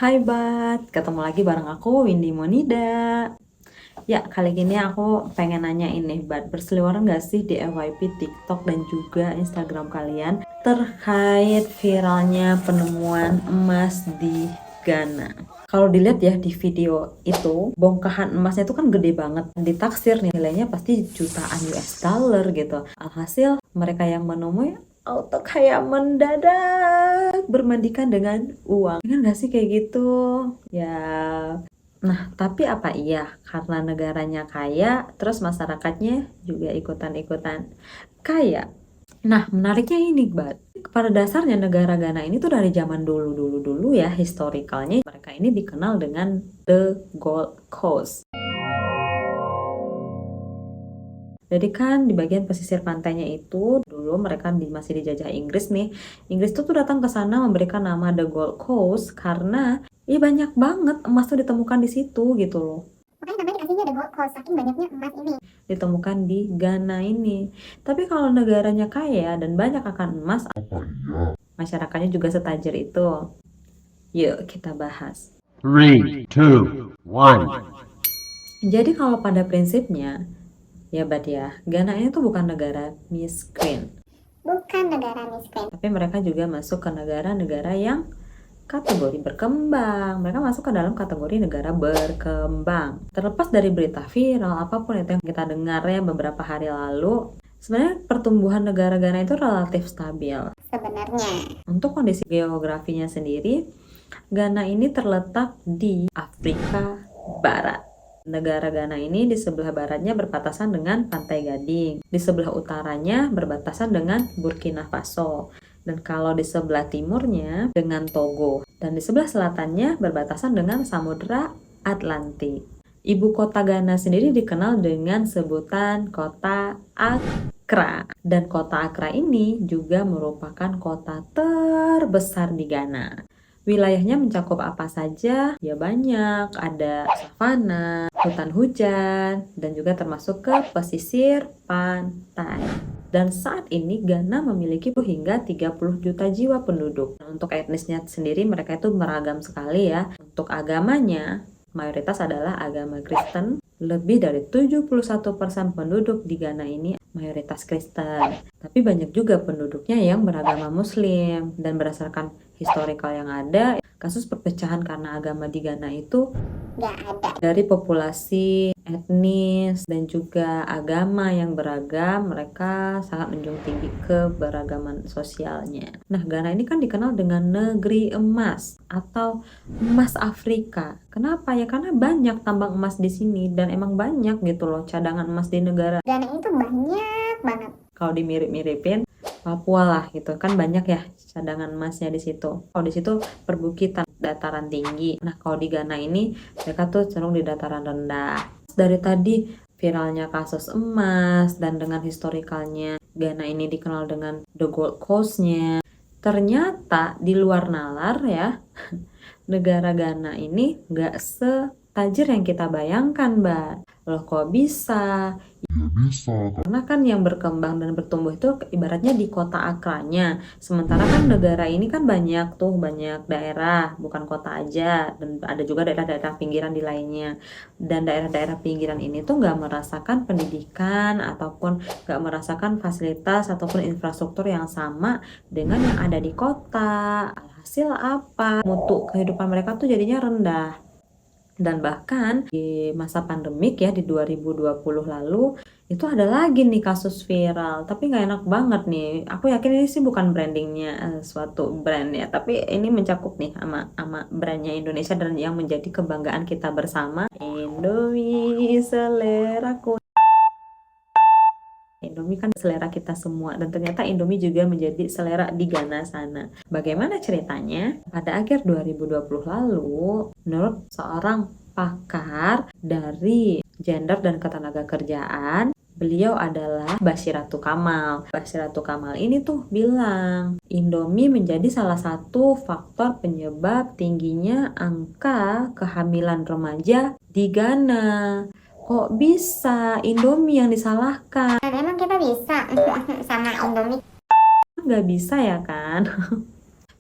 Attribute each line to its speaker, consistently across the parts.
Speaker 1: Hai Bat, ketemu lagi bareng aku Windy Monida. Ya, kali ini aku pengen nanya ini Bat, berseliweran gak sih di FYP TikTok dan juga Instagram kalian terkait viralnya penemuan emas di Ghana? Kalau dilihat ya di video itu, bongkahan emasnya itu kan gede banget. Ditaksir nilainya pasti jutaan US dollar gitu. Alhasil mereka yang menemui auto kayak mendadak bermandikan dengan uang. Kan gak sih kayak gitu? Ya, nah, tapi apa iya karena negaranya kaya, terus masyarakatnya juga ikutan-ikutan kaya? Nah, menariknya ini, Bat. Pada dasarnya negara Ghana ini tuh dari zaman dulu ya, historikalnya mereka ini dikenal dengan The Gold Coast. Jadi kan di bagian pesisir pantainya itu dulu mereka masih dijajah Inggris nih. Inggris tuh datang ke sana memberikan nama The Gold Coast karena ya banyak banget emas tuh ditemukan di situ gitu loh.
Speaker 2: Makanya namanya dikasihnya The Gold Coast, saking banyaknya emas ini.
Speaker 1: Ditemukan di Ghana ini. Tapi kalau negaranya kaya dan banyak akan emas, masyarakatnya juga setajir itu. Yuk kita bahas.
Speaker 3: 3, 2, 1.
Speaker 1: Jadi kalau pada prinsipnya, ya Bat ya, Ghana ini tuh bukan negara miskin.
Speaker 2: Bukan negara miskin.
Speaker 1: Tapi mereka juga masuk ke negara-negara yang kategori berkembang. Mereka masuk ke dalam kategori negara berkembang. Terlepas dari berita viral, apapun itu yang kita dengar ya beberapa hari lalu, sebenarnya pertumbuhan negara Ghana itu relatif stabil.
Speaker 2: Sebenarnya,
Speaker 1: Untuk kondisi geografinya sendiri, Ghana ini terletak di Afrika Barat. Negara Ghana ini di sebelah baratnya berbatasan dengan Pantai Gading, di sebelah utaranya berbatasan dengan Burkina Faso, dan kalau di sebelah timurnya dengan Togo, dan di sebelah selatannya berbatasan dengan Samudra Atlantik. Ibu kota Ghana sendiri dikenal dengan sebutan kota Accra, dan kota Accra ini juga merupakan kota terbesar di Ghana. Wilayahnya mencakup apa saja? Ya banyak, ada savana, hutan hujan, dan juga termasuk ke pesisir pantai. Dan saat ini Ghana memiliki hingga 30 juta jiwa penduduk. Untuk etnisnya sendiri mereka itu beragam sekali ya. Untuk agamanya, mayoritas adalah agama Kristen. Lebih dari 71% penduduk di Ghana ini mayoritas Kristen. Tapi banyak juga penduduknya yang beragama Muslim. Dan berdasarkan historical yang ada, kasus perpecahan karena agama di Ghana itu
Speaker 2: nggak ada.
Speaker 1: dari populasi etnis dan juga agama yang beragam, mereka sangat menjunjung tinggi keberagaman sosialnya. Nah, Ghana ini kan dikenal dengan negeri emas atau emas Afrika. Kenapa ya? Karena banyak tambang emas di sini dan emang banyak gitu loh cadangan emas di negara.
Speaker 2: Ghana itu banyak banget.
Speaker 1: Kalau dimirip-miripin Papua lah gitu kan banyak ya cadangan emasnya di situ. Kalau di situ perbukitan dataran tinggi. Nah, kalau di Ghana ini mereka tuh cenderung di dataran rendah. Dari tadi viralnya kasus emas dan dengan historikalnya Ghana ini dikenal dengan The Gold Coast-nya. Ternyata di luar nalar ya, negara Ghana ini nggak setajir yang kita bayangkan, Mbak. Loh kok bisa? Karena kan yang berkembang dan bertumbuh itu ibaratnya di kota Akranya. Sementara kan negara ini kan banyak daerah, bukan kota aja. Dan ada juga daerah-daerah pinggiran di lainnya. Dan daerah-daerah pinggiran ini tuh nggak merasakan pendidikan ataupun nggak merasakan fasilitas ataupun infrastruktur yang sama dengan yang ada di kota. Alhasil apa? Mutu kehidupan mereka tuh jadinya rendah. Dan bahkan di masa pandemik ya di 2020 lalu itu ada lagi nih kasus viral, tapi nggak enak banget nih. Aku yakin ini sih bukan brandingnya suatu brand ya, tapi ini mencakup nih sama brandnya Indonesia dan yang menjadi kebanggaan kita bersama. Indomie seleraku. Indomie kan selera kita semua dan ternyata Indomie juga menjadi selera di Ghana sana. Bagaimana ceritanya? Pada akhir 2020 lalu, menurut seorang pakar dari gender dan ketenagakerjaan, beliau adalah Basyiratu Kamal. Basyiratu Kamal ini tuh bilang, Indomie menjadi salah satu faktor penyebab tingginya angka kehamilan remaja di Ghana. Kok bisa Indomie yang disalahkan?
Speaker 2: Dan emang kita bisa sama Indomie.
Speaker 1: Nggak bisa ya kan?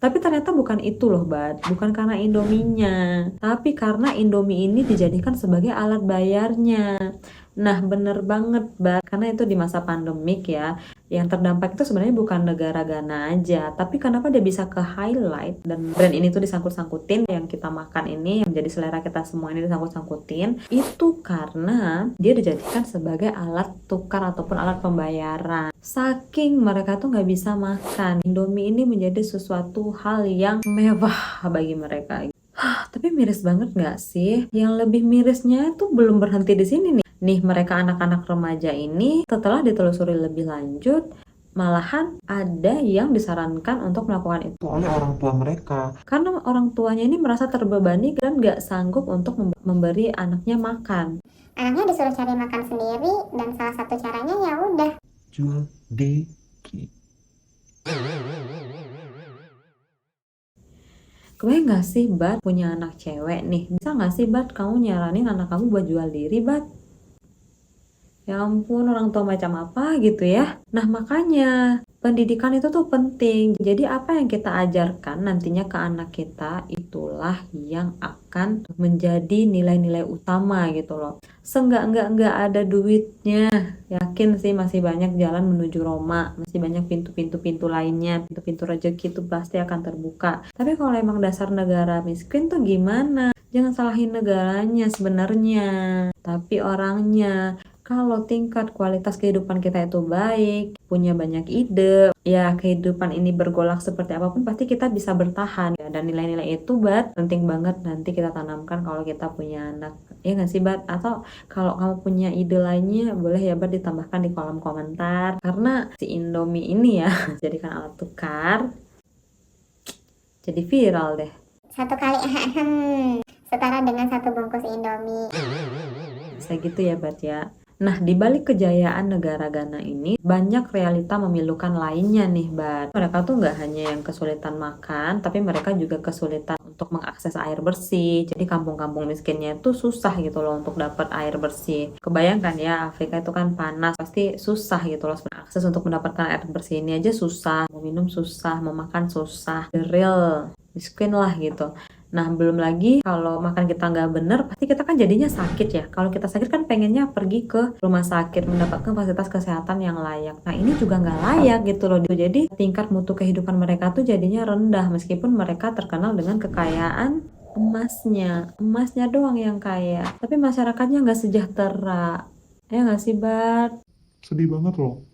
Speaker 1: Tapi ternyata bukan itu loh, Bat. Bukan karena Indominya, tapi karena Indomie ini dijadikan sebagai alat bayarnya. Nah, bener banget, Bat. Karena itu di masa pandemik ya. Yang terdampak itu sebenarnya bukan negara Ghana aja, tapi kenapa dia bisa ke highlight dan brand ini tuh disangkut-sangkutin, yang kita makan ini, yang jadi selera kita semua ini disangkut-sangkutin, itu karena dia dijadikan sebagai alat tukar ataupun alat pembayaran. Saking mereka tuh nggak bisa makan, Indomie ini menjadi sesuatu hal yang mewah bagi mereka. Tapi miris banget nggak sih? Yang lebih mirisnya itu belum berhenti di sini nih. Nih, mereka anak-anak remaja ini setelah ditelusuri lebih lanjut, malahan ada yang disarankan untuk melakukan itu oleh orang tua mereka. Karena orang tuanya ini merasa terbebani dan nggak sanggup untuk memberi anaknya makan.
Speaker 2: Anaknya disuruh cari makan sendiri dan salah satu caranya ya udah
Speaker 3: Jual deki.
Speaker 1: Kebayang gak sih, Bat, punya anak cewek nih? Bisa gak sih, Bat, kamu nyaranin anak kamu buat jual diri, Bat? Ya ampun, orang tua macam apa gitu ya. Nah, makanya pendidikan itu tuh penting. Jadi apa yang kita ajarkan nantinya ke anak kita, itulah yang akan menjadi nilai-nilai utama gitu loh. Seenggak-enggak ada duitnya, yakin sih masih banyak jalan menuju Roma, masih banyak pintu-pintu lainnya, pintu-pintu rezeki itu pasti akan terbuka. Tapi kalau emang dasar negara miskin tuh gimana? Jangan salahin negaranya sebenarnya, tapi orangnya. Kalau tingkat kualitas kehidupan kita itu baik, punya banyak ide, ya kehidupan ini bergolak seperti apapun pasti kita bisa bertahan. Ya, dan nilai-nilai itu, Bat, penting banget nanti kita tanamkan kalau kita punya anak. Ya nggak sih, Bat? Atau kalau kamu punya ide lainnya, boleh ya, Bat, ditambahkan di kolom komentar. Karena si Indomie ini ya, jadikan alat tukar, jadi viral deh.
Speaker 2: satu kali setara dengan satu bungkus Indomie.
Speaker 1: Bisa gitu ya, Bat ya. Nah, di balik kejayaan negara Ghana ini, banyak realita memilukan lainnya nih, Bat. Mereka tuh nggak hanya yang kesulitan makan, tapi mereka juga kesulitan untuk mengakses air bersih. Jadi kampung-kampung miskinnya itu susah gitu loh untuk dapat air bersih. Kebayangkan ya, Afrika itu kan panas, pasti susah gitu loh. Akses untuk mendapatkan air bersih ini aja susah. Mau minum susah, mau makan susah. The real miskin lah gitu. Nah, belum lagi kalau makan kita nggak bener, pasti kita kan jadinya sakit ya. Kalau kita sakit kan pengennya pergi ke rumah sakit, mendapatkan fasilitas kesehatan yang layak. Nah, ini juga nggak layak gitu loh. Jadi tingkat mutu kehidupan mereka tuh jadinya rendah, meskipun mereka terkenal dengan kekayaan emasnya. Emasnya doang yang kaya, tapi masyarakatnya nggak sejahtera. Ya nggak sih, Bat?
Speaker 4: Sedih banget loh.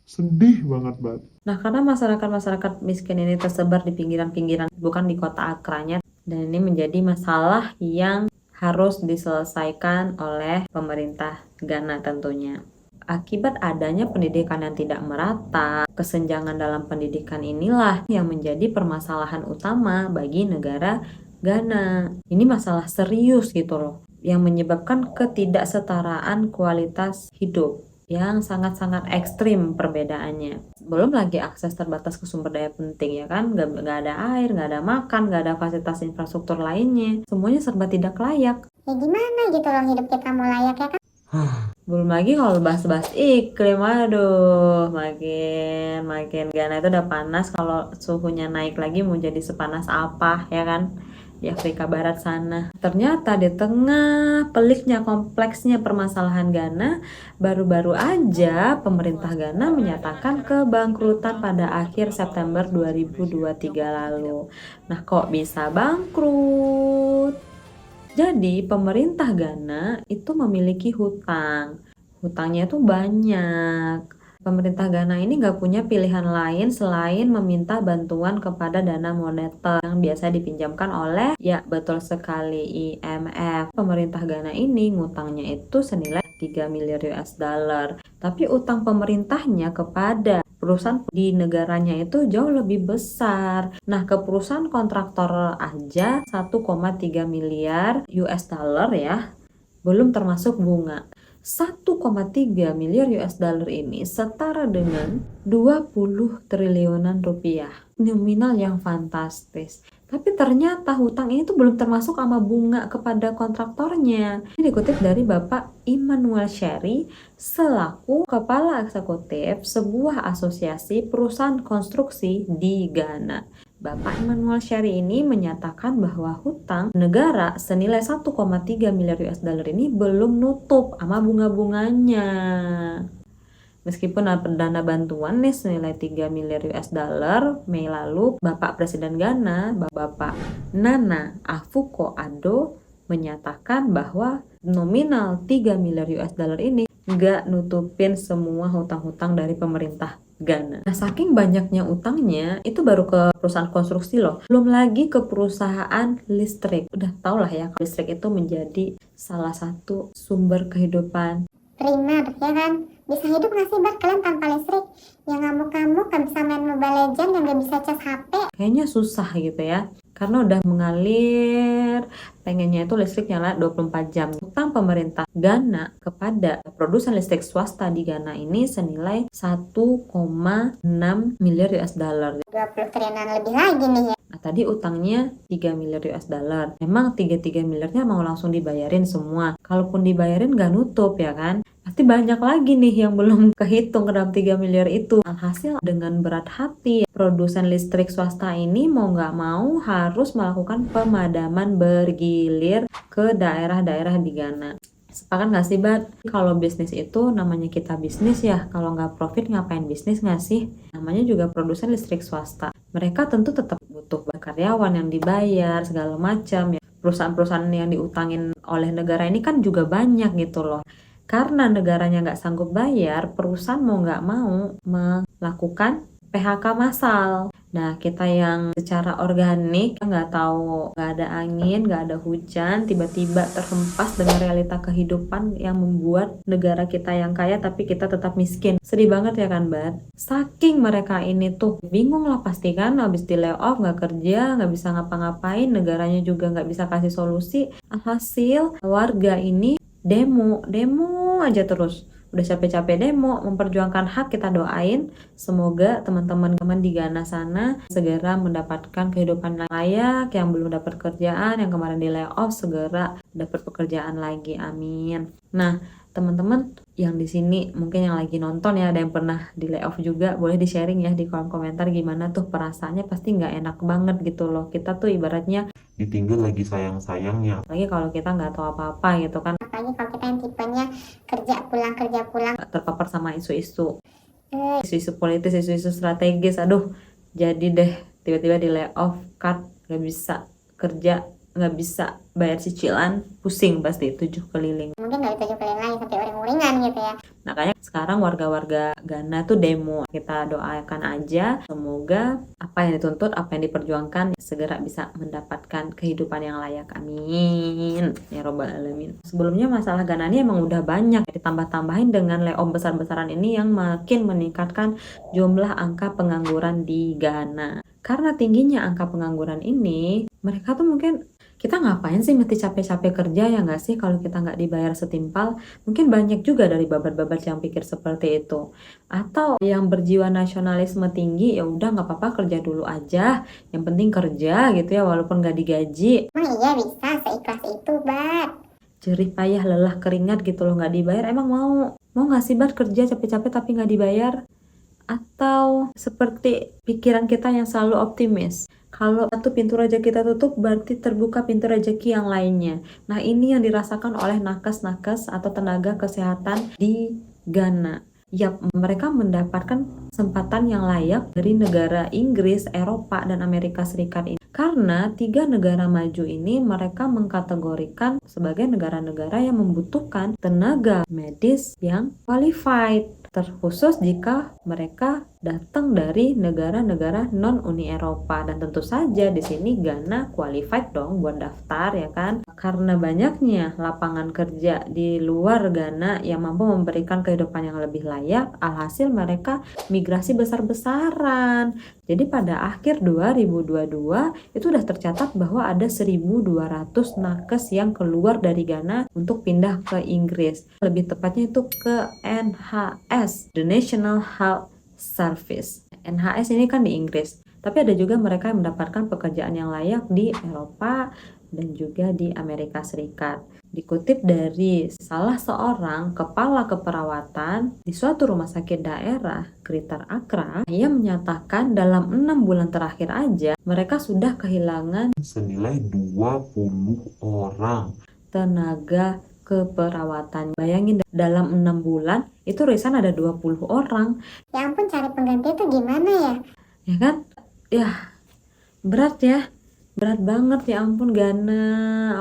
Speaker 4: Sedih banget, Bat.
Speaker 1: Nah, karena masyarakat miskin ini tersebar di pinggiran-pinggiran, bukan di kota akranya. Dan ini menjadi masalah yang harus diselesaikan oleh pemerintah Ghana tentunya. Akibat adanya pendidikan yang tidak merata, kesenjangan dalam pendidikan inilah yang menjadi permasalahan utama bagi negara Ghana. Ini masalah serius gitu loh, yang menyebabkan ketidaksetaraan kualitas hidup yang sangat-sangat ekstrim perbedaannya. Belum lagi akses terbatas ke sumber daya penting ya kan, nggak ada air, nggak ada makan, nggak ada fasilitas infrastruktur lainnya, semuanya serba tidak layak.
Speaker 2: Ya gimana gitu loh hidup kita mau layak ya kan?
Speaker 1: Belum lagi kalau bahas-bahas iklim, aduh, makin Ghana itu udah panas, kalau suhunya naik lagi mau jadi sepanas apa ya kan? Di Afrika Barat sana. Ternyata di tengah peliknya kompleksnya permasalahan Ghana, baru-baru aja pemerintah Ghana menyatakan kebangkrutan pada akhir September 2023 lalu. Nah, kok bisa bangkrut? Jadi pemerintah Ghana itu memiliki hutang. Hutangnya itu banyak. Pemerintah Ghana ini nggak punya pilihan lain selain meminta bantuan kepada dana moneter yang biasa dipinjamkan oleh, ya betul sekali, IMF. Pemerintah Ghana ini ngutangnya itu senilai 3 miliar US dollar. Tapi utang pemerintahnya kepada perusahaan di negaranya itu jauh lebih besar. Nah, ke perusahaan kontraktor aja 1,3 miliar US dollar ya, belum termasuk bunga. 1,3 miliar US dollar ini setara dengan 20 triliunan rupiah. Nominal yang fantastis. Tapi ternyata hutang ini tuh belum termasuk sama bunga kepada kontraktornya. Ini dikutip dari Bapak Immanuel Sherry selaku Kepala Eksekutif sebuah asosiasi perusahaan konstruksi di Ghana. Bapak Immanuel Sherry ini menyatakan bahwa hutang negara senilai 1,3 miliar US dollar ini belum nutup sama bunga-bunganya. Meskipun ada dana bantuan nih senilai 3 miliar US dollar Mei lalu, Bapak Presiden Ghana, Bapak Nana Akufo-Addo menyatakan bahwa nominal 3 miliar US dollar ini nggak nutupin semua hutang-hutang dari pemerintah Ghana. Nah, saking banyaknya utangnya, itu baru ke perusahaan konstruksi loh. Belum lagi ke perusahaan listrik. Udah tau lah ya, listrik itu menjadi salah satu sumber kehidupan
Speaker 2: Primer, ya kan? Bisa hidup nggak sih, Bar, kalian tanpa listrik? Yang ngamuk-ngamuk, nggak bisa main Mobile Legends, yang nggak bisa cas HP.
Speaker 1: kayaknya susah gitu ya, karena udah mengalir, pengennya itu listrik nyala 24 jam. Utang pemerintah Ghana kepada produsen listrik swasta di Ghana ini senilai 1,6 miliar US dollar.
Speaker 2: 20 triliunan lebih lagi nih ya.
Speaker 1: Nah, tadi utangnya 3 miliar US dollar. Memang 3 miliarnya mau langsung dibayarin semua. Kalaupun dibayarin nggak nutup ya kan? Pasti banyak lagi nih yang belum kehitung ke dalam 3 miliar itu. Alhasil dengan berat hati, produsen listrik swasta ini mau nggak mau harus melakukan pemadaman bergilir ke daerah-daerah di Ghana. Sepakat nggak sih, Bat? Kalau bisnis itu namanya kita bisnis ya. Kalau nggak profit ngapain bisnis nggak sih? Namanya juga produsen listrik swasta. Mereka tentu tetap butuh karyawan yang dibayar, segala macam ya. Perusahaan-perusahaan yang diutangin oleh negara ini kan juga banyak gitu loh. Karena negaranya nggak sanggup bayar, perusahaan mau nggak mau melakukan PHK massal. Nah, kita yang secara organik nggak tahu, nggak ada angin, nggak ada hujan, tiba-tiba terhempas dengan realita kehidupan yang membuat negara kita yang kaya tapi kita tetap miskin. Sedih banget ya kan, Bat? Saking mereka ini tuh bingung lah pasti kan, habis di layoff, nggak kerja, nggak bisa ngapa-ngapain, negaranya juga nggak bisa kasih solusi. Alhasil warga ini demo aja terus. Udah capek-capek demo, memperjuangkan hak, kita doain semoga teman-teman di Ghana sana segera mendapatkan kehidupan yang layak, yang belum dapat kerjaan, yang kemarin di layoff segera dapat pekerjaan lagi, amin. Nah, teman-teman yang di sini mungkin yang lagi nonton ya, ada yang pernah di layoff juga, boleh di sharing ya di kolom komentar gimana tuh perasaannya. Pasti nggak enak banget gitu loh. Kita tuh ibaratnya
Speaker 3: Ditinggal lagi sayang-sayangnya.
Speaker 1: lagi kalau kita nggak tahu apa-apa gitu kan,
Speaker 2: Apalagi kalau kita yang tipenya kerja pulang.
Speaker 1: terpapar sama isu-isu politis, isu-isu strategis. Aduh, jadi deh tiba-tiba di layoff, cut, nggak bisa kerja, nggak bisa bayar cicilan, pusing pasti 7 keliling.
Speaker 2: Mungkin nggak ditujuh kalian lagi sampai uring-uringan gitu ya.
Speaker 1: Makanya sekarang warga-warga Ghana tuh demo. Kita doakan aja semoga apa yang dituntut, apa yang diperjuangkan segera bisa mendapatkan kehidupan yang layak, amin ya robbal alamin. Sebelumnya masalah Ghana ini emang udah banyak, ditambah-tambahin dengan layoff besar-besaran ini yang makin meningkatkan jumlah angka pengangguran di Ghana. Karena tingginya angka pengangguran ini, mereka tuh mungkin, kita ngapain sih mesti capek-capek kerja ya nggak sih kalau kita nggak dibayar setimpal? Mungkin banyak juga dari babat-babat yang pikir seperti itu. Atau yang berjiwa nasionalisme tinggi, ya udah nggak apa-apa kerja dulu aja, yang penting kerja gitu ya walaupun nggak digaji.
Speaker 2: Emang iya bisa seikhlas itu, Bat?
Speaker 1: Jerih payah lelah keringat gitu loh nggak dibayar, emang mau nggak sih, Bat, kerja capek-capek tapi nggak dibayar? Atau seperti pikiran kita yang selalu optimis, kalau satu pintu rezeki kita tutup berarti terbuka pintu rezeki yang lainnya. Nah, ini yang dirasakan oleh nakes-nakes atau tenaga kesehatan di Ghana. Yap, mereka mendapatkan kesempatan yang layak dari negara Inggris, Eropa, dan Amerika Serikat ini. Karena 3 negara maju ini mereka mengkategorikan sebagai negara-negara yang membutuhkan tenaga medis yang qualified, terkhusus jika mereka datang dari negara-negara non-Uni Eropa. Dan tentu saja di sini Ghana qualified dong buat daftar ya kan. Karena banyaknya lapangan kerja di luar Ghana yang mampu memberikan kehidupan yang lebih layak, alhasil mereka migrasi besar-besaran. Jadi pada akhir 2022 itu udah tercatat bahwa ada 1.200 nakes yang keluar dari Ghana untuk pindah ke Inggris. Lebih tepatnya itu ke NHS, The National Health Service. NHS ini kan di Inggris. Tapi ada juga mereka yang mendapatkan pekerjaan yang layak di Eropa dan juga di Amerika Serikat. Dikutip dari salah seorang kepala keperawatan di suatu rumah sakit daerah Greater Accra, ia menyatakan dalam 6 bulan terakhir aja mereka sudah kehilangan
Speaker 3: senilai 20 orang.
Speaker 1: tenaga keperawatan. Bayangin dalam 6 bulan itu resign ada 20 orang.
Speaker 2: Ya ampun, cari pengganti itu gimana ya?
Speaker 1: Ya kan? Ya, berat ya. Berat banget, ya ampun Gana.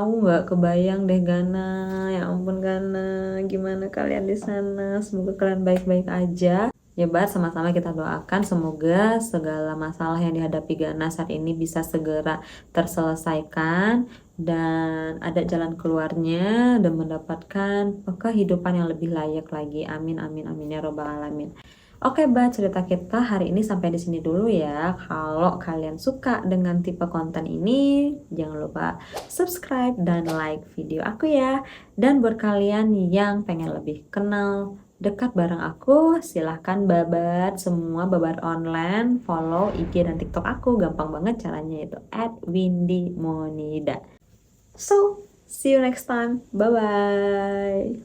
Speaker 1: Aku nggak kebayang deh Gana. Ya ampun Gana, gimana kalian di sana? Semoga kalian baik-baik aja. Ya Bat, sama-sama kita doakan semoga segala masalah yang dihadapi Gana saat ini bisa segera terselesaikan dan ada jalan keluarnya dan mendapatkan kehidupan yang lebih layak lagi. Amin amin amin ya robbal alamin. Oke, Mbak, cerita kita hari ini sampai di sini dulu ya. Kalau kalian suka dengan tipe konten ini, jangan lupa subscribe dan like video aku ya. Dan buat kalian yang pengen lebih kenal dekat bareng aku, silahkan babat semua babat online, follow IG dan TikTok aku. Gampang banget caranya, itu @windymonida. So, see you next time. Bye-bye.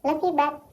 Speaker 2: Love you, Bat.